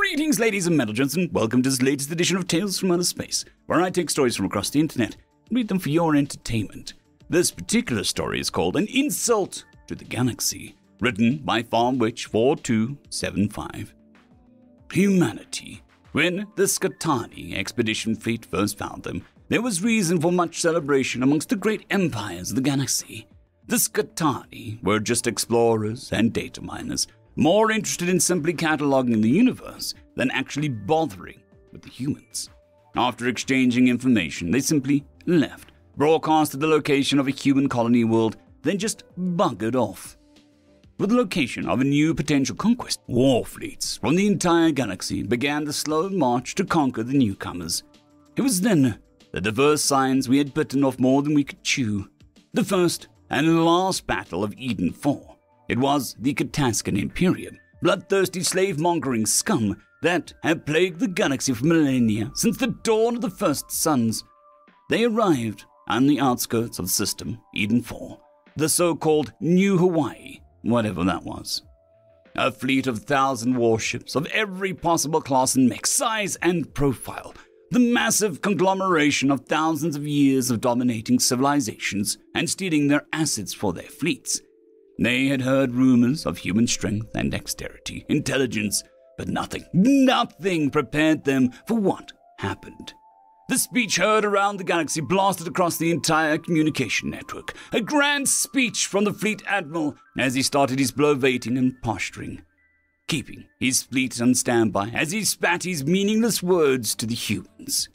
Greetings, ladies and gents, and welcome to this latest edition of Tales from Outer Space, where I take stories from across the internet and read them for your entertainment. This particular story is called An Insult to the Galaxy, written by FarmWitch4275. Humanity. When the Skatani expedition fleet first found them, there was reason for much celebration amongst the great empires of the galaxy. The Skatani were just explorers and data miners, more interested in simply cataloging the universe than actually bothering with the humans. After exchanging information, they simply left, broadcasted the location of a human colony world, then just buggered off. With the location of a new potential conquest, war fleets from the entire galaxy began the slow march to conquer the newcomers. It was then that the first signs we had bitten off more than we could chew. The first and last battle of Eden 4. It was the Kataskan Imperium, bloodthirsty slave-mongering scum that had plagued the galaxy for millennia since the dawn of the first suns. They arrived on the outskirts of the system, Eden 4, the so-called New Hawaii, whatever that was. A fleet of 1,000 warships of every possible class and make, size and profile, the massive conglomeration of thousands of years of dominating civilizations and stealing their assets for their fleets. They had heard rumors of human strength and dexterity, intelligence, but nothing prepared them for what happened. The speech heard around the galaxy blasted across the entire communication network. A grand speech from the fleet admiral as he started his blovating and posturing, keeping his fleet on standby as he spat his meaningless words to the humans.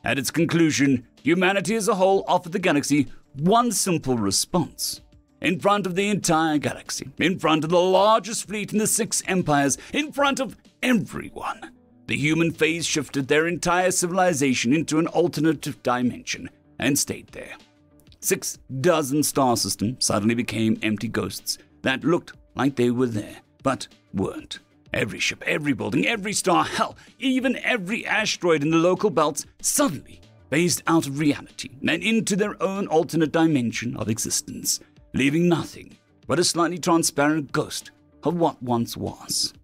At its conclusion, humanity as a whole offered the galaxy one simple response. In front of the entire galaxy, in front of the largest fleet in the 6 empires, in front of everyone, the human phase shifted their entire civilization into an alternative dimension and stayed there. 6 dozen star systems suddenly became empty ghosts that looked like they were there, but weren't. Every ship, every building, every star, hell, even every asteroid in the local belts suddenly phased out of reality and into their own alternate dimension of existence, leaving nothing but a slightly transparent ghost of what once was.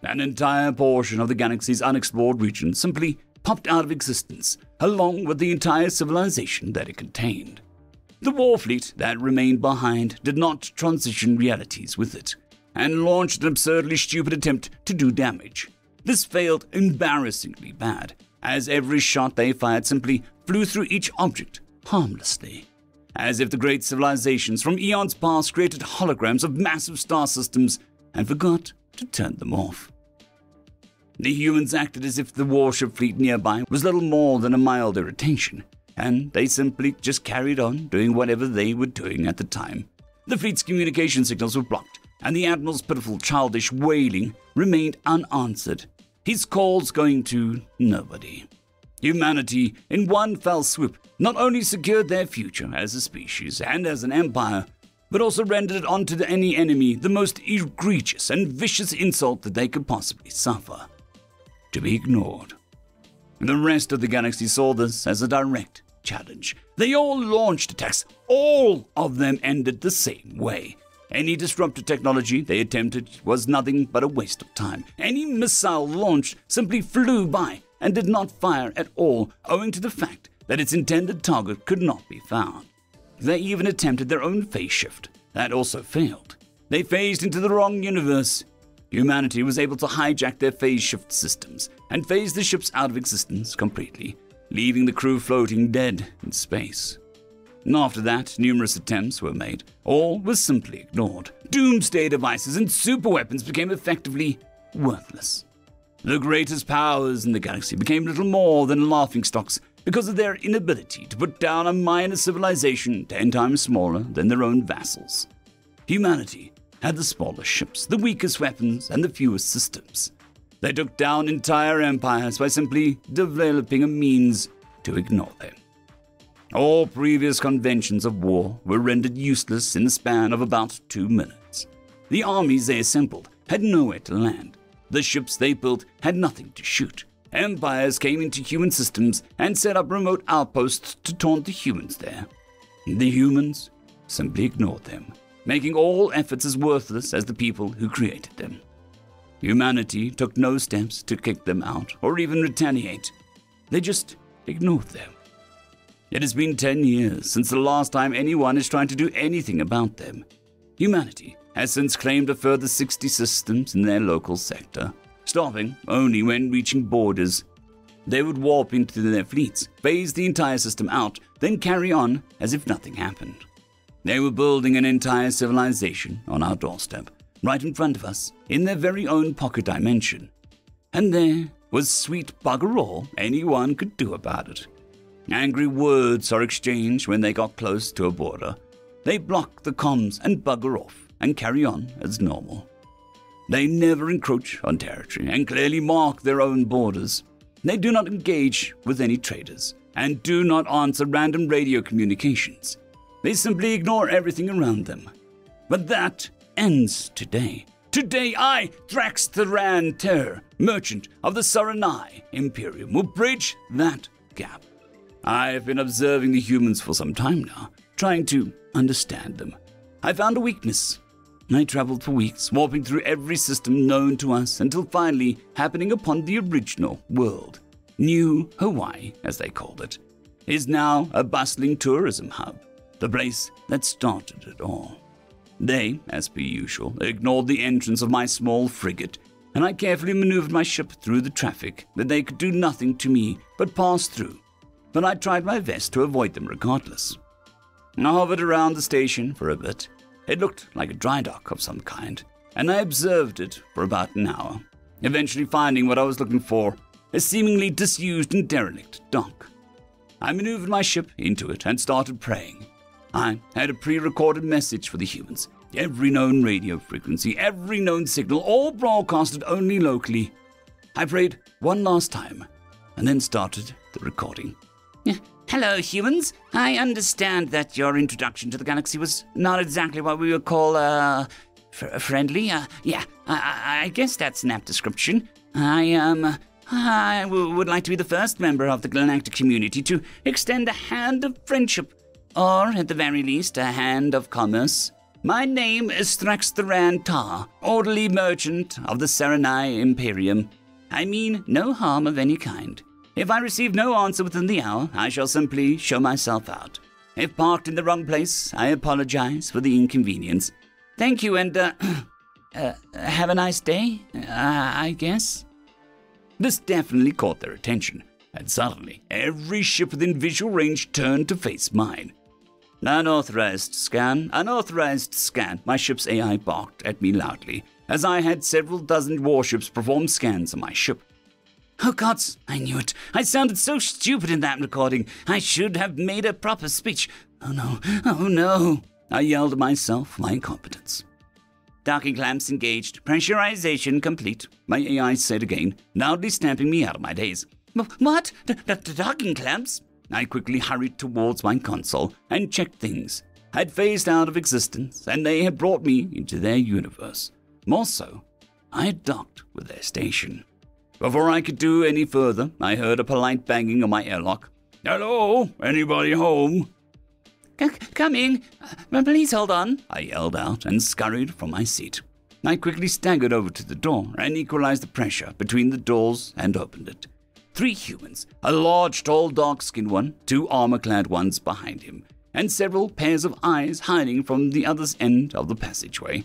An entire portion of the galaxy's unexplored region simply popped out of existence, along with the entire civilization that it contained. The war fleet that remained behind did not transition realities with it, and launched an absurdly stupid attempt to do damage. This failed embarrassingly bad, as every shot they fired simply flew through each object harmlessly, as if the great civilizations from eons past created holograms of massive star systems and forgot to turn them off. The humans acted as if the warship fleet nearby was little more than a mild irritation, and they simply just carried on doing whatever they were doing at the time. The fleet's communication signals were blocked, and the admiral's pitiful childish wailing remained unanswered, his calls going to nobody. Humanity, in one fell swoop, not only secured their future as a species and as an empire, but also rendered it onto any enemy the most egregious and vicious insult that they could possibly suffer. To be ignored. The rest of the galaxy saw this as a direct challenge. They all launched attacks. All of them ended the same way. Any disruptive technology they attempted was nothing but a waste of time. Any missile launched simply flew by and did not fire at all, owing to the fact that its intended target could not be found. They even attempted their own phase shift. That also failed. They phased into the wrong universe. Humanity was able to hijack their phase shift systems and phase the ships out of existence completely, leaving the crew floating dead in space. And after that, numerous attempts were made. All was simply ignored. Doomsday devices and superweapons became effectively worthless. The greatest powers in the galaxy became little more than laughingstocks because of their inability to put down a minor civilization 10 times smaller than their own vassals. Humanity had the smallest ships, the weakest weapons, and the fewest systems. They took down entire empires by simply developing a means to ignore them. All previous conventions of war were rendered useless in the span of about 2 minutes. The armies they assembled had nowhere to land. The ships they built had nothing to shoot. Empires came into human systems and set up remote outposts to taunt the humans there. The humans simply ignored them, making all efforts as worthless as the people who created them. Humanity took no steps to kick them out or even retaliate. They just ignored them. It has been 10 years since the last time anyone has tried to do anything about them. Humanity has since claimed a further 60 systems in their local sector, stopping only when reaching borders. They would warp into their fleets, phase the entire system out, then carry on as if nothing happened. They were building an entire civilization on our doorstep, right in front of us, in their very own pocket dimension. And there was sweet bugger all anyone could do about it. Angry words are exchanged when they got close to a border. They block the comms and bugger off and carry on as normal. They never encroach on territory and clearly mark their own borders. They do not engage with any traders and do not answer random radio communications. They simply ignore everything around them. But that ends today. Today I, Terran Terror, merchant of the Saranai Imperium, will bridge that gap. I have been observing the humans for some time now, trying to understand them. I found a weakness. I traveled for weeks, warping through every system known to us until finally happening upon the original world. New Hawaii, as they called it, is now a bustling tourism hub, the place that started it all. They, as per usual, ignored the entrance of my small frigate, and I carefully maneuvered my ship through the traffic that they could do nothing to me but pass through. But I tried my best to avoid them regardless. I hovered around the station for a bit. It looked like a dry dock of some kind, and I observed it for about an hour, eventually finding what I was looking for, a seemingly disused and derelict dock. I maneuvered my ship into it and started praying. I had a pre-recorded message for the humans, every known radio frequency, every known signal, all broadcasted only locally. I prayed one last time, and then started the recording. Hello, humans. I understand that your introduction to the galaxy was not exactly what we would call, friendly. I guess that's an apt description. I would like to be the first member of the galactic community to extend a hand of friendship, or at the very least, a hand of commerce. My name is Terran Tar, orderly merchant of the Saranai Imperium. I mean no harm of any kind. If I receive no answer within the hour, I shall simply show myself out. If parked in the wrong place, I apologize for the inconvenience. Thank you, and, have a nice day, I guess. This definitely caught their attention, and suddenly, every ship within visual range turned to face mine. Unauthorized scan. My ship's AI barked at me loudly, as I had several dozen warships perform scans on my ship. Oh gods, I knew it. I sounded so stupid in that recording. I should have made a proper speech. Oh no. I yelled at myself for my incompetence. Docking clamps engaged. Pressurization complete, my AI said again, loudly snapping me out of my daze. What? Docking clamps? I quickly hurried towards my console and checked things. I'd phased out of existence, and they had brought me into their universe. More so, I had docked with their station. Before I could do any further, I heard a polite banging on my airlock. Hello? Anybody home? Coming. Please hold on, I yelled out and scurried from my seat. I quickly staggered over to the door and equalized the pressure between the doors and opened it. 3 humans, a large, tall, dark-skinned one, 2 armor-clad ones behind him, and several pairs of eyes hiding from the other end of the passageway.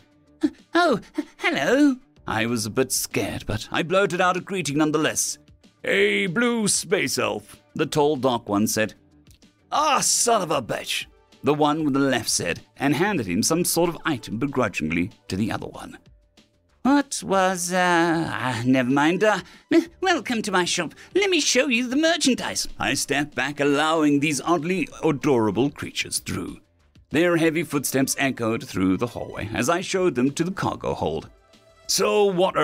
Oh, hello. I was a bit scared, but I blurted out a greeting nonetheless. Hey, blue space elf, the tall, dark one said. Ah, son of a bitch, the one with the left said, and handed him some sort of item begrudgingly to the other one. What was, never mind, welcome to my shop. Let me show you the merchandise. I stepped back, allowing these oddly adorable creatures through. Their heavy footsteps echoed through the hallway as I showed them to the cargo hold. So what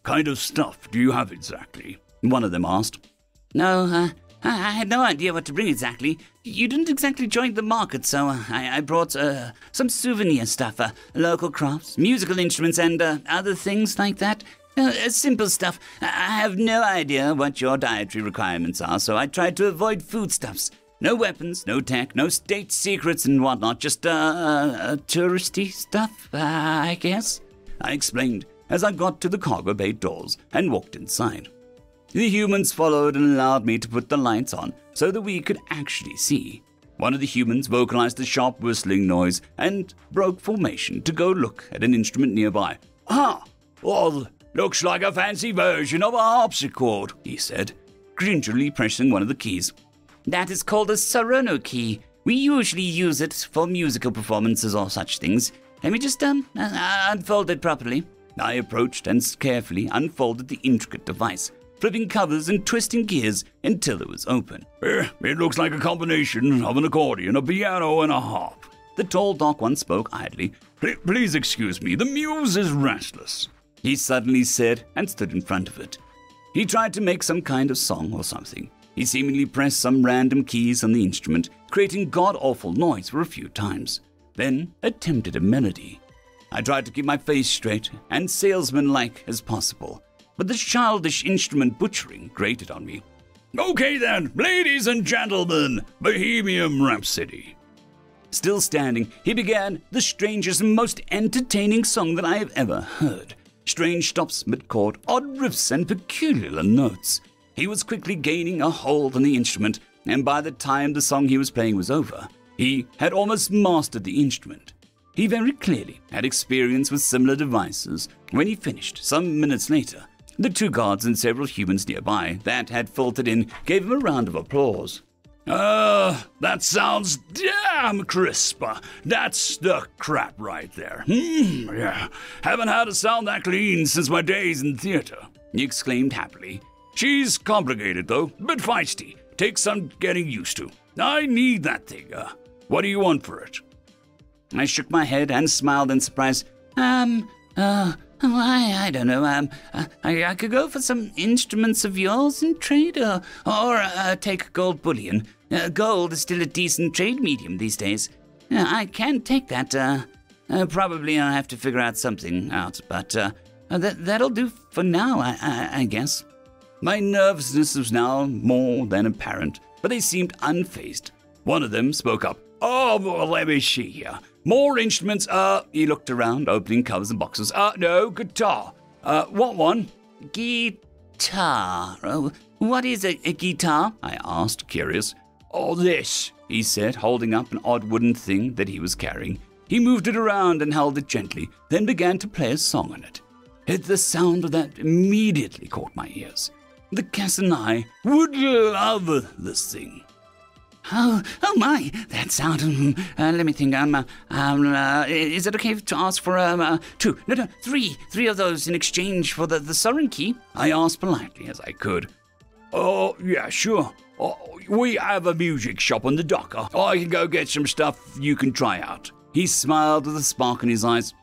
kind of stuff do you have exactly? One of them asked. No, I had no idea what to bring exactly. You didn't exactly join the market, so I brought some souvenir stuff, local crafts, musical instruments, and other things like that. Simple stuff. I have no idea what your dietary requirements are, so I tried to avoid foodstuffs. No weapons, no tech, no state secrets and whatnot, just touristy stuff, I guess. I explained, as I got to the cargo bay doors and walked inside. The humans followed and allowed me to put the lights on so that we could actually see. One of the humans vocalized a sharp whistling noise and broke formation to go look at an instrument nearby. "Ah, well, looks like a fancy version of a harpsichord," he said, gingerly pressing one of the keys. "That is called a Sarono key. We usually use it for musical performances or such things. Let me just unfold it properly." I approached and carefully unfolded the intricate device, flipping covers and twisting gears until it was open. "It looks like a combination of an accordion, a piano, and a harp." The tall, dark one spoke idly. Please excuse me, the muse is restless," he suddenly said and stood in front of it. He tried to make some kind of song or something. He seemingly pressed some random keys on the instrument, creating god-awful noise for a few times, then attempted a melody. I tried to keep my face straight and salesman-like as possible, but the childish instrument butchering grated on me. "Okay then, ladies and gentlemen, Bohemian Rhapsody." Still standing, he began the strangest and most entertaining song that I have ever heard. Strange stops mid-chord, odd riffs, and peculiar notes. He was quickly gaining a hold on the instrument, and by the time the song he was playing was over, he had almost mastered the instrument. He very clearly had experience with similar devices. When he finished, some minutes later, the two guards and several humans nearby that had filtered in gave him a round of applause. That sounds damn crisp. That's the crap right there. Yeah. Haven't had a sound that clean since my days in theater," he exclaimed happily. "She's complicated, though, a bit feisty. Takes some getting used to. I need that thing. What do you want for it?" I shook my head and smiled in surprise. I don't know. I could go for some instruments of yours in trade, or take gold bullion. Gold is still a decent trade medium these days. I can take that. Probably I'll have to figure out something out, but that'll do for now, I guess. My nervousness was now more than apparent, but they seemed unfazed. One of them spoke up. "Oh, well, let me see here. More instruments, he looked around, opening covers and boxes. No, guitar. What one?" "Guitar. What is a guitar?" I asked, curious. "Oh, this," he said, holding up an odd wooden thing that he was carrying. He moved it around and held it gently, then began to play a song on it. The sound of that immediately caught my ears. The Cass and I would love this thing. Oh my, that sound. Let me think. Is it okay to ask for three of those in exchange for the Soren key? I asked politely as I could. "Oh, yeah, sure. We have a music shop on the dock. I can go get some stuff you can try out." He smiled with a spark in his eyes.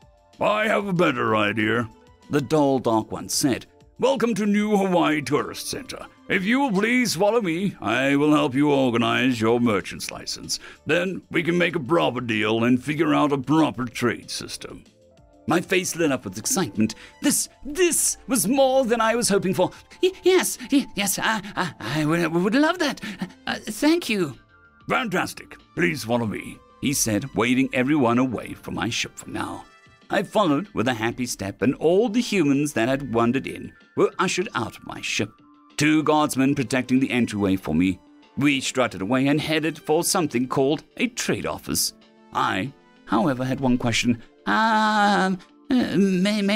"I have a better idea," the dull, dark one said. "Welcome to New Hawaii Tourist Center. If you will please follow me, I will help you organize your merchant's license. Then we can make a proper deal and figure out a proper trade system." My face lit up with excitement. This was more than I was hoping for. Yes, I would love that. Thank you." "Fantastic. Please follow me," he said, waving everyone away from my ship for now. I followed with a happy step, and all the humans that had wandered in were ushered out of my ship. 2 guardsmen protecting the entryway for me. We strutted away and headed for something called a trade office. I, however, had one question. May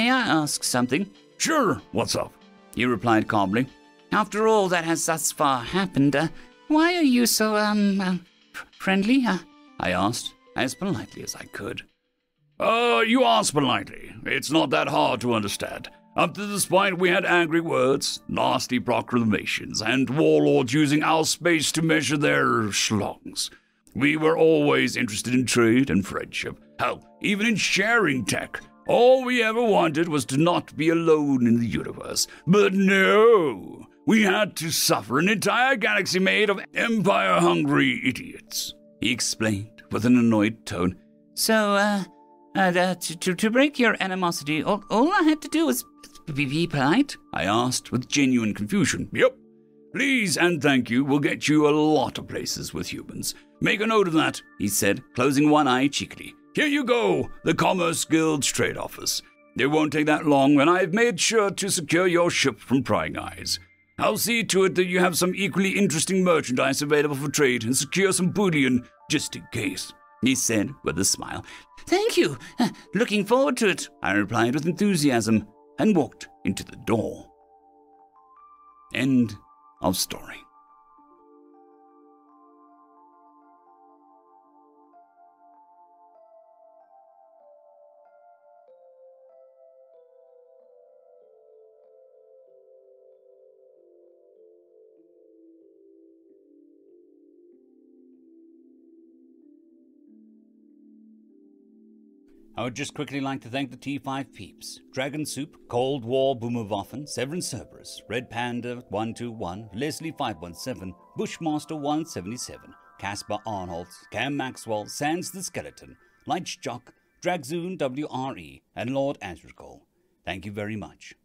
I ask something?" "Sure, what's up?" he replied calmly. "After all that has thus far happened, why are you so, friendly?" I asked, as politely as I could. You ask politely. It's not that hard to understand. Up to this point, we had angry words, nasty proclamations, and warlords using our space to measure their schlongs. We were always interested in trade and friendship. Hell, even in sharing tech. All we ever wanted was to not be alone in the universe. But no, we had to suffer an entire galaxy made of empire-hungry idiots," he explained with an annoyed tone. "So, to break your animosity, all I had to do was be polite?" I asked with genuine confusion. "Yep. Please and thank you will get you a lot of places with humans. Make a note of that," he said, closing one eye cheekily. "Here you go, the Commerce Guild's trade office. It won't take that long, and I've made sure to secure your ship from prying eyes. I'll see to it that you have some equally interesting merchandise available for trade and secure some bullion just in case," he said with a smile. "Thank you. Looking forward to it," I replied with enthusiasm and walked into the door. End of story. I would just quickly like to thank the T5 peeps: Dragon Soup, Cold War Boomerwaffen, Severin Cerberus, Red Panda 121, Leslie 517, Bushmaster 177, Caspar Arnold, Cam Maxwell, Sans the Skeleton, Lightjock, Dragzoon WRE, and Lord Azrakal. Thank you very much.